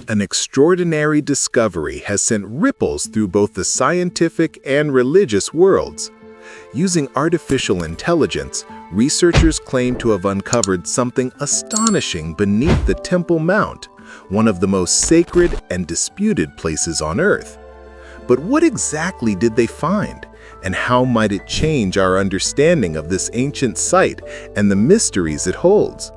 An extraordinary discovery has sent ripples through both the scientific and religious worlds. Using artificial intelligence, researchers claim to have uncovered something astonishing beneath the Temple Mount, one of the most sacred and disputed places on Earth. But what exactly did they find, and how might it change our understanding of this ancient site and the mysteries it holds?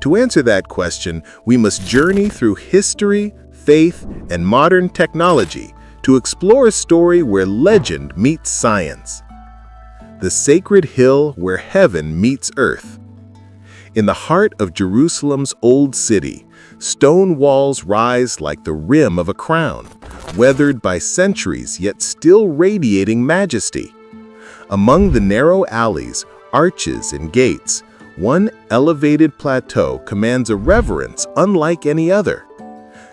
To answer that question, we must journey through history, faith, and modern technology to explore a story where legend meets science. The sacred hill where heaven meets earth. In the heart of Jerusalem's old city, stone walls rise like the rim of a crown, weathered by centuries yet still radiating majesty. Among the narrow alleys, arches, and gates, one elevated plateau commands a reverence unlike any other.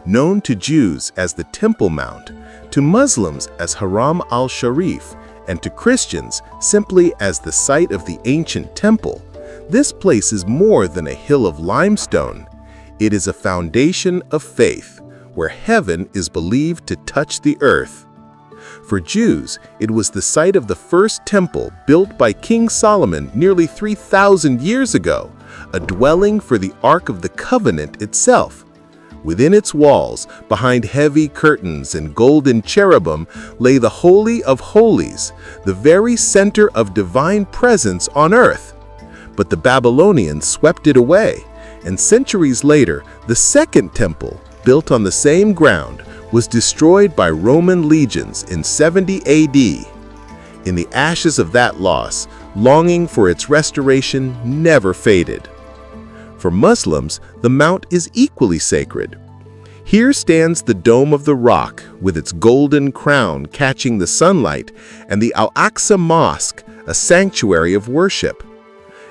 Known to Jews as the Temple Mount, to Muslims as Haram al-Sharif, and to Christians simply as the site of the ancient temple, this place is more than a hill of limestone. It is a foundation of faith, where heaven is believed to touch the earth. For Jews, it was the site of the first temple built by King Solomon nearly 3,000 years ago, a dwelling for the Ark of the Covenant itself. Within its walls, behind heavy curtains and golden cherubim, lay the Holy of Holies, the very center of divine presence on earth. But the Babylonians swept it away, and centuries later, the second temple, built on the same ground, was destroyed by Roman legions in 70 AD. In the ashes of that loss, longing for its restoration never faded. For Muslims, the mount is equally sacred. Here stands the Dome of the Rock, with its golden crown catching the sunlight, and the Al-Aqsa Mosque, a sanctuary of worship.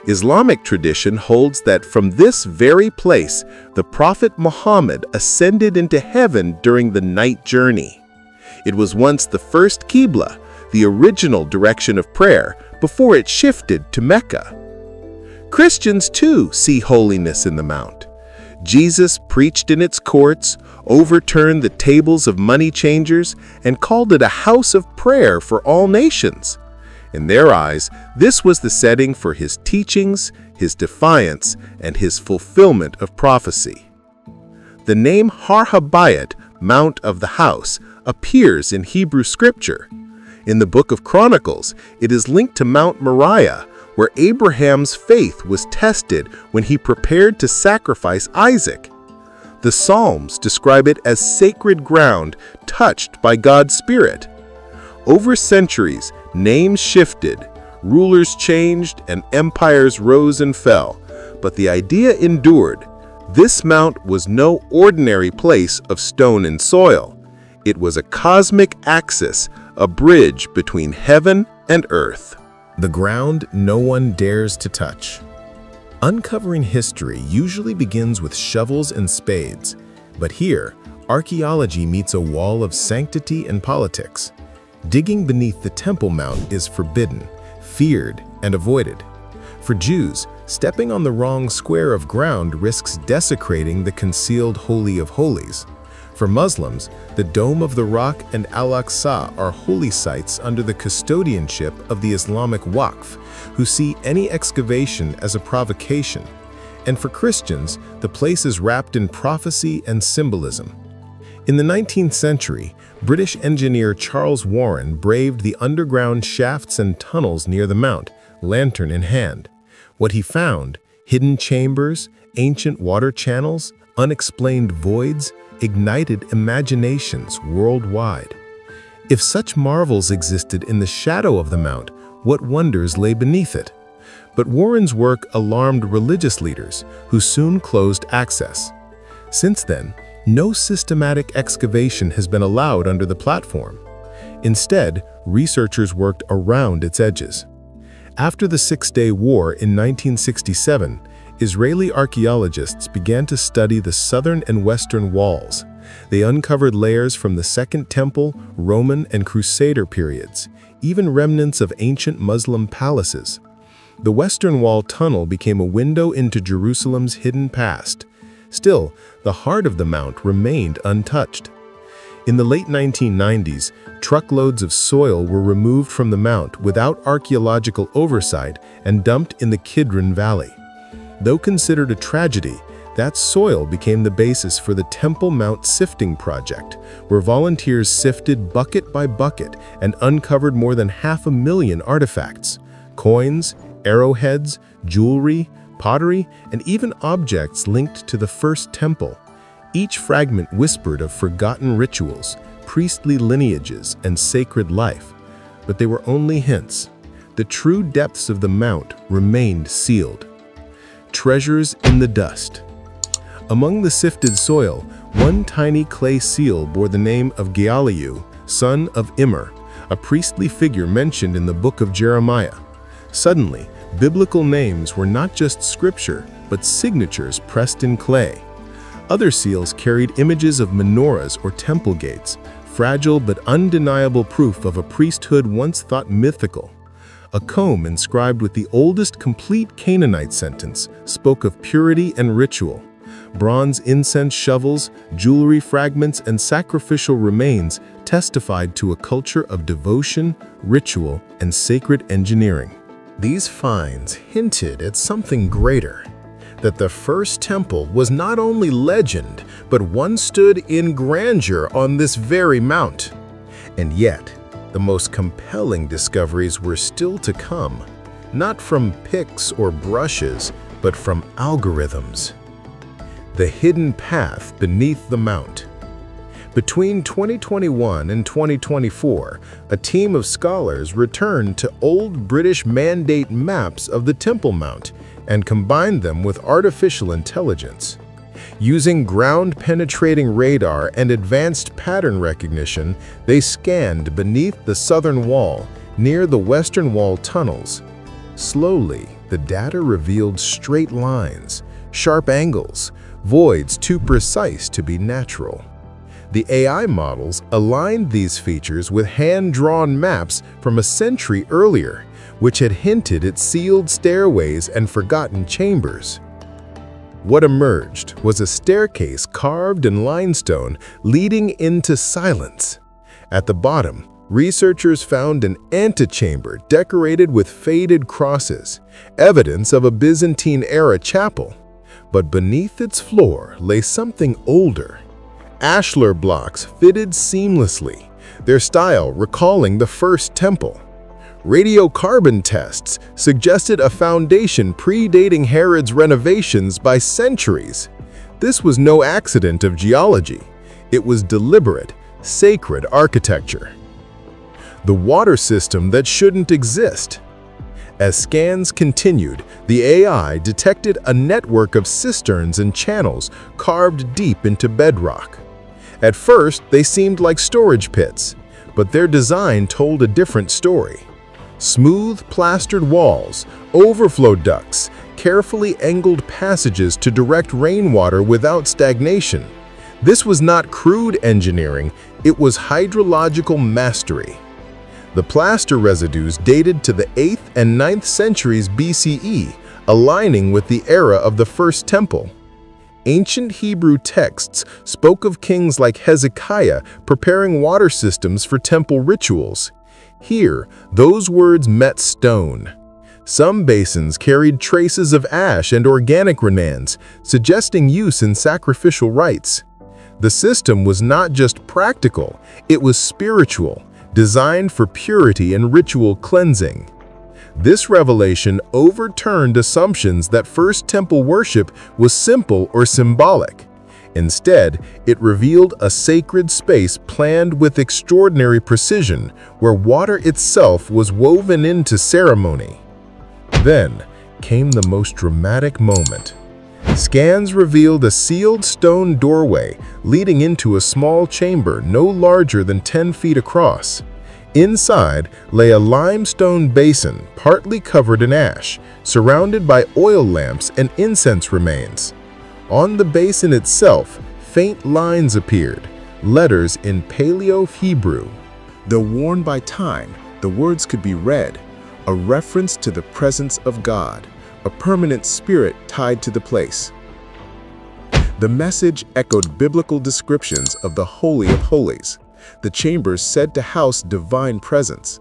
Islamic tradition holds that from this very place, the Prophet Muhammad ascended into heaven during the night journey. It was once the first Qibla, the original direction of prayer, before it shifted to Mecca. Christians too see holiness in the mount. Jesus preached in its courts, overturned the tables of money changers, and called it a house of prayer for all nations. In their eyes, this was the setting for his teachings, his defiance, and his fulfillment of prophecy. The name Har Habayit, Mount of the House, appears in Hebrew scripture. In the Book of Chronicles, it is linked to Mount Moriah, where Abraham's faith was tested when he prepared to sacrifice Isaac. The Psalms describe it as sacred ground touched by God's Spirit. Over centuries, names shifted, rulers changed, and empires rose and fell, but the idea endured. This mount was no ordinary place of stone and soil. It was a cosmic axis, a bridge between heaven and earth. The ground no one dares to touch. Uncovering history usually begins with shovels and spades, but here, archaeology meets a wall of sanctity and politics. Digging beneath the Temple Mount is forbidden, feared, and avoided. For Jews, stepping on the wrong square of ground risks desecrating the concealed Holy of Holies. For Muslims, the Dome of the Rock and Al-Aqsa are holy sites under the custodianship of the Islamic Waqf, who see any excavation as a provocation. And for Christians, the place is wrapped in prophecy and symbolism. In the 19th century, British engineer Charles Warren braved the underground shafts and tunnels near the mount, lantern in hand. What he found, hidden chambers, ancient water channels, unexplained voids, ignited imaginations worldwide. If such marvels existed in the shadow of the mount, what wonders lay beneath it? But Warren's work alarmed religious leaders, who soon closed access. Since then, no systematic excavation has been allowed under the platform. Instead, researchers worked around its edges. After the Six-Day War in 1967, Israeli archaeologists began to study the southern and western walls. They uncovered layers from the Second Temple, Roman, and Crusader periods, even remnants of ancient Muslim palaces. The Western Wall tunnel became a window into Jerusalem's hidden past. Still, the heart of the mount remained untouched. In the late 1990s, truckloads of soil were removed from the mount without archaeological oversight and dumped in the Kidron Valley. Though considered a tragedy, that soil became the basis for the Temple Mount Sifting Project, where volunteers sifted bucket by bucket and uncovered more than 500,000 artifacts: coins, arrowheads, jewelry, pottery, and even objects linked to the first temple. Each fragment whispered of forgotten rituals, priestly lineages, and sacred life. But they were only hints. The true depths of the mount remained sealed. Treasures in the dust. Among the sifted soil, one tiny clay seal bore the name of Gealiu, son of Immer, a priestly figure mentioned in the book of Jeremiah. Suddenly, biblical names were not just scripture, but signatures pressed in clay. Other seals carried images of menorahs or temple gates, fragile but undeniable proof of a priesthood once thought mythical. A comb inscribed with the oldest complete Canaanite sentence spoke of purity and ritual. Bronze incense shovels, jewelry fragments, and sacrificial remains testified to a culture of devotion, ritual, and sacred engineering. These finds hinted at something greater, that the first temple was not only legend, but one stood in grandeur on this very mount. And yet, the most compelling discoveries were still to come, not from picks or brushes, but from algorithms. The hidden path beneath the mount. Between 2021 and 2024, a team of scholars returned to old British Mandate maps of the Temple Mount and combined them with artificial intelligence. Using ground-penetrating radar and advanced pattern recognition, they scanned beneath the southern wall, near the western wall tunnels. Slowly, the data revealed straight lines, sharp angles, voids too precise to be natural. The AI models aligned these features with hand-drawn maps from a century earlier, which had hinted at sealed stairways and forgotten chambers. What emerged was a staircase carved in limestone leading into silence. At the bottom, researchers found an antechamber decorated with faded crosses, evidence of a Byzantine-era chapel. But beneath its floor lay something older. Ashlar blocks fitted seamlessly, their style recalling the first temple. Radiocarbon tests suggested a foundation predating Herod's renovations by centuries. This was no accident of geology. It was deliberate, sacred architecture. The water system that shouldn't exist. As scans continued, the AI detected a network of cisterns and channels carved deep into bedrock. At first, they seemed like storage pits, but their design told a different story. Smooth, plastered walls, overflow ducts, carefully angled passages to direct rainwater without stagnation. This was not crude engineering, it was hydrological mastery. The plaster residues dated to the 8th and 9th centuries BCE, aligning with the era of the First Temple. Ancient Hebrew texts spoke of kings like Hezekiah preparing water systems for temple rituals. Here, those words met stone. Some basins carried traces of ash and organic remains, suggesting use in sacrificial rites. The system was not just practical, it was spiritual, designed for purity and ritual cleansing. This revelation overturned assumptions that First Temple worship was simple or symbolic. Instead, it revealed a sacred space planned with extraordinary precision, where water itself was woven into ceremony. Then came the most dramatic moment. Scans revealed a sealed stone doorway leading into a small chamber no larger than 10 feet across. Inside lay a limestone basin partly covered in ash, surrounded by oil lamps and incense remains. On the basin itself, faint lines appeared, letters in Paleo-Hebrew. Though worn by time, the words could be read, a reference to the presence of God, a permanent spirit tied to the place. The message echoed biblical descriptions of the Holy of Holies, the chambers said to house divine presence.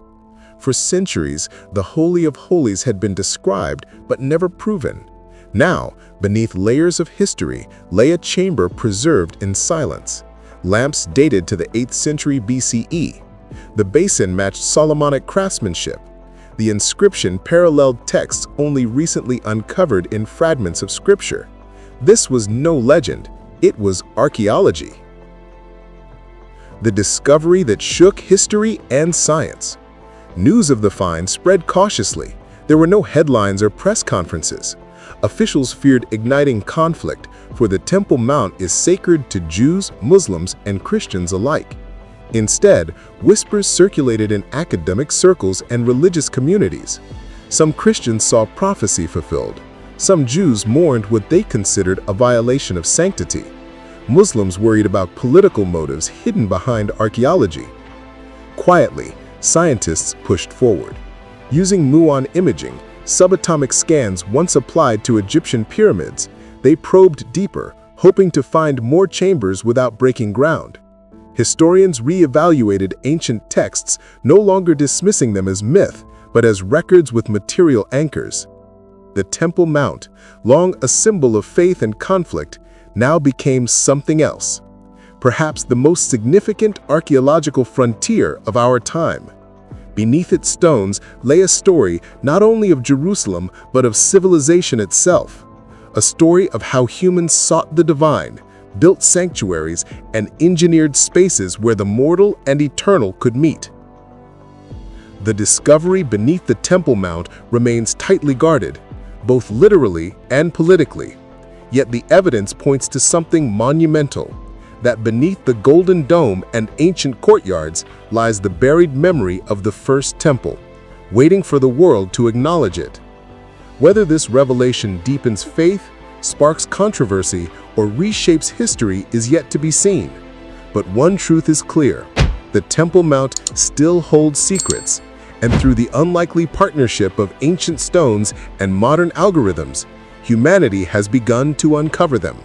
For centuries, the Holy of Holies had been described but never proven. Now, beneath layers of history, lay a chamber preserved in silence. Lamps dated to the 8th century BCE. The basin matched Solomonic craftsmanship. The inscription paralleled texts only recently uncovered in fragments of scripture. This was no legend, it was archaeology. The discovery that shook history and science. News of the find spread cautiously. There were no headlines or press conferences. Officials feared igniting conflict, for the Temple Mount is sacred to Jews, Muslims, and Christians alike. Instead, whispers circulated in academic circles and religious communities. Some Christians saw prophecy fulfilled. Some Jews mourned what they considered a violation of sanctity. Muslims worried about political motives hidden behind archaeology. Quietly, scientists pushed forward. Using muon imaging, subatomic scans once applied to Egyptian pyramids, they probed deeper, hoping to find more chambers without breaking ground. Historians re-evaluated ancient texts, no longer dismissing them as myth, but as records with material anchors. The Temple Mount, long a symbol of faith and conflict, now became something else. Perhaps the most significant archaeological frontier of our time. Beneath its stones lay a story not only of Jerusalem but of civilization itself. A story of how humans sought the divine, built sanctuaries, and engineered spaces where the mortal and eternal could meet. The discovery beneath the Temple Mount remains tightly guarded, both literally and politically. Yet the evidence points to something monumental, that beneath the Golden Dome and ancient courtyards lies the buried memory of the first temple, waiting for the world to acknowledge it. Whether this revelation deepens faith, sparks controversy, or reshapes history is yet to be seen. But one truth is clear: the Temple Mount still holds secrets, and through the unlikely partnership of ancient stones and modern algorithms, humanity has begun to uncover them.